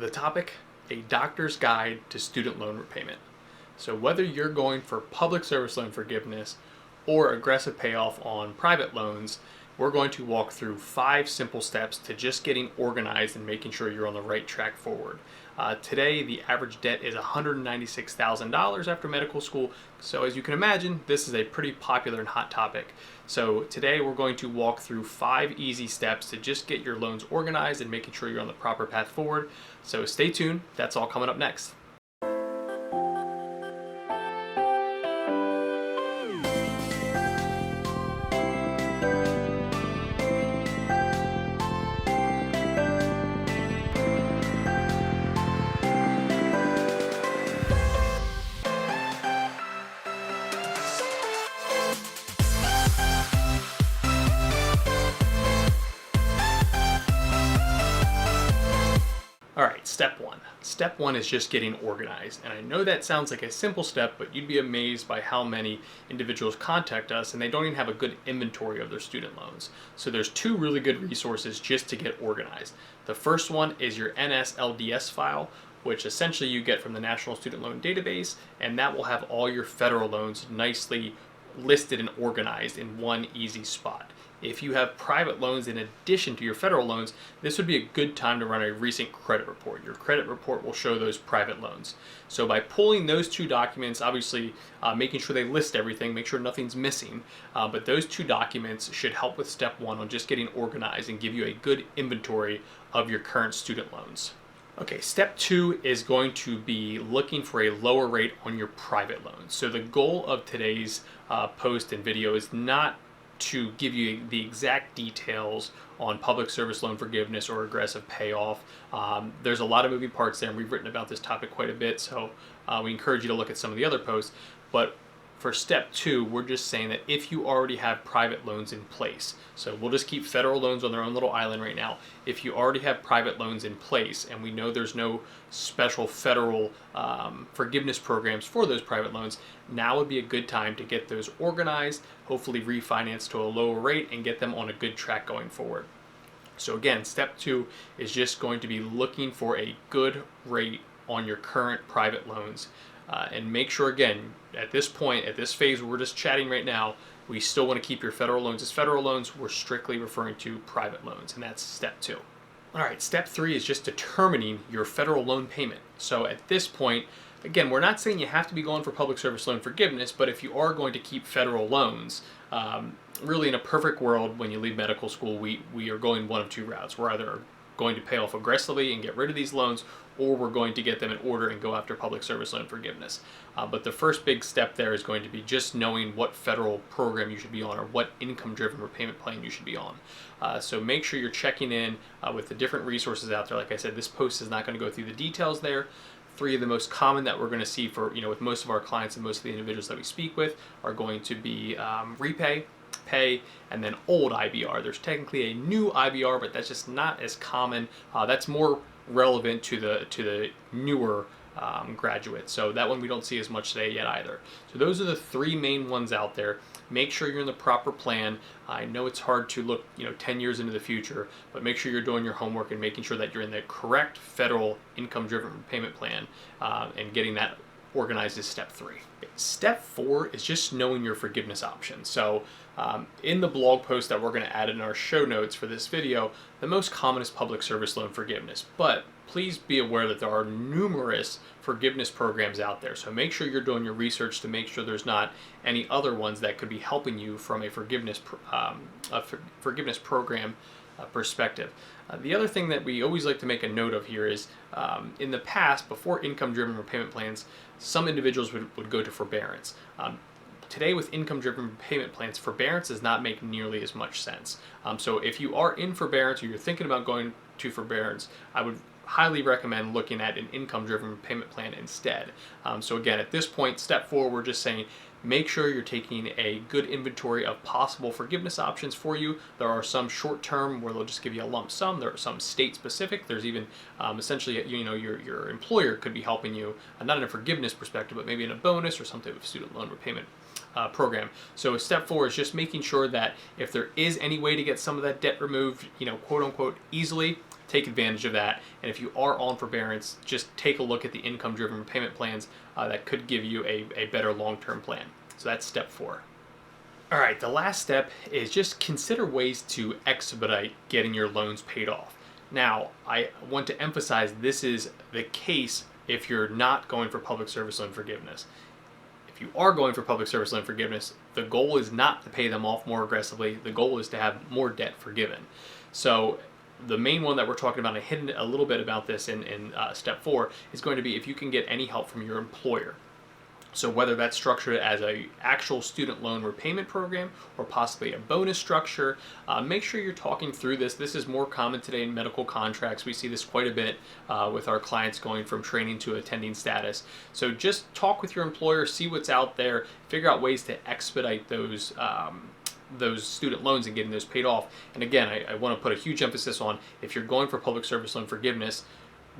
The topic, a doctor's guide to student loan repayment. So whether you're going for public service loan forgiveness or aggressive payoff on private loans, we're going to walk through 5 simple steps to just getting organized and making sure you're on the right track forward. Today, the average debt is $196,000 after medical school. So as you can imagine, this is a pretty popular and hot topic. So today we're going to walk through 5 easy steps to just get your loans organized and making sure you're on the proper path forward. So stay tuned, that's all coming up next. All right, step one. Step one is just getting organized. And I know that sounds like a simple step, but you'd be amazed by how many individuals contact us and they don't even have a good inventory of their student loans. So there's 2 really good resources just to get organized. The first one is your NSLDS file, which essentially you get from the National Student Loan Database, and that will have all your federal loans nicely listed and organized in one easy spot. If you have private loans in addition to your federal loans, this would be a good time to run a recent credit report. Your credit report will show those private loans. So by pulling those 2 documents, obviously making sure they list everything, make sure nothing's missing, but those 2 documents should help with step 1 on just getting organized and give you a good inventory of your current student loans. Okay, step 2 is going to be looking for a lower rate on your private loans. So the goal of today's post and video is not to give you the exact details on public service loan forgiveness or aggressive payoff. There's a lot of moving parts there, and we've written about this topic quite a bit, so we encourage you to look at some of the other posts. But for step 2, we're just saying that if you already have private loans in place, so we'll just keep federal loans on their own little island right now. If you already have private loans in place, and we know there's no special federal forgiveness programs for those private loans, now would be a good time to get those organized, hopefully refinance to a lower rate, and get them on a good track going forward. So again, step 2 is just going to be looking for a good rate on your current private loans. And make sure, again, at this point, at this phase where we're just chatting right now, we still want to keep your federal loans as federal loans. We're strictly referring to private loans, and that's step 2. All right, step 3 is just determining your federal loan payment. So at this point, again, we're not saying you have to be going for public service loan forgiveness, but if you are going to keep federal loans, really in a perfect world, when you leave medical school, we are going one of 2 routes. We're either going to pay off aggressively and get rid of these loans, or we're going to get them in order and go after public service loan forgiveness. But the first big step there is going to be just knowing what federal program you should be on, or what income-driven repayment plan you should be on. So make sure you're checking in with the different resources out there. Like I said, this post is not going to go through the details there. 3 of the most common that we're going to see for, with most of our clients and most of the individuals that we speak with are going to be Repay, Pay, and then old IBR. There's technically a new IBR, but that's just not as common. That's more relevant to the newer graduates. So that one we don't see as much today yet either. So those are the 3 main ones out there. Make sure you're in the proper plan. I know it's hard to look 10 years into the future, but make sure you're doing your homework and making sure that you're in the correct federal income-driven repayment plan, and getting that organized is step 3. Step 4 is just knowing your forgiveness options. So in the blog post that we're going to add in our show notes for this video, the most common is public service loan forgiveness, but please be aware that there are numerous forgiveness programs out there. So make sure you're doing your research to make sure there's not any other ones that could be helping you from a forgiveness program perspective. The other thing that we always like to make a note of here is, in the past, before income-driven repayment plans, some individuals would go to forbearance. Today, with income-driven repayment plans, forbearance does not make nearly as much sense. So if you are in forbearance or you're thinking about going to forbearance, I would highly recommend looking at an income-driven repayment plan instead. So again, at this point, step 4, we're just saying make sure you're taking a good inventory of possible forgiveness options for you. There are some short-term where they'll just give you a lump sum. There are some state-specific. There's even essentially, your employer could be helping you, not in a forgiveness perspective, but maybe in a bonus or some type of student loan repayment program. So step 4 is just making sure that if there is any way to get some of that debt removed, quote unquote, easily, take advantage of that. And if you are on forbearance, just take a look at the income-driven repayment plans that could give you a better long-term plan. So that's step 4. All right, the last step is just consider ways to expedite getting your loans paid off. Now, I want to emphasize this is the case if you're not going for public service loan forgiveness. If you are going for public service loan forgiveness, the goal is not to pay them off more aggressively. The goal is to have more debt forgiven. So the main one that we're talking about, I hit a little bit about this in step 4, is going to be if you can get any help from your employer. So whether that's structured as a actual student loan repayment program or possibly a bonus structure, make sure you're talking through this. This is more common today in medical contracts. We see this quite a bit with our clients going from training to attending status. So just talk with your employer, see what's out there, figure out ways to expedite those student loans and getting those paid off. And again, I want to put a huge emphasis on if you're going for public service loan forgiveness,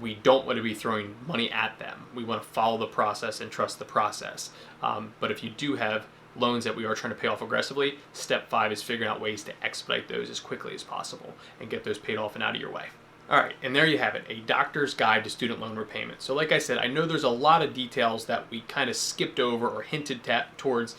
we don't want to be throwing money at them. We want to follow the process and trust the process. But if you do have loans that we are trying to pay off aggressively, step 5 is figuring out ways to expedite those as quickly as possible and get those paid off and out of your way. All right, and there you have it, a doctor's guide to student loan repayment. So like I said, I know there's a lot of details that we kind of skipped over or hinted towards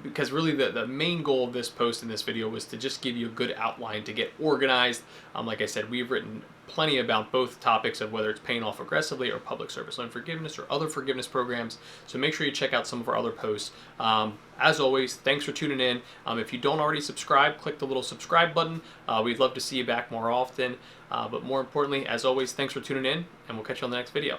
because really the main goal of this post in this video was to just give you a good outline to get organized. Like I said, we've written plenty about both topics of whether it's paying off aggressively or public service loan forgiveness or other forgiveness programs. So make sure you check out some of our other posts. As always, thanks for tuning in. If you don't already subscribe, click the little subscribe button. We'd love to see you back more often. But more importantly, as always, thanks for tuning in, and we'll catch you on the next video.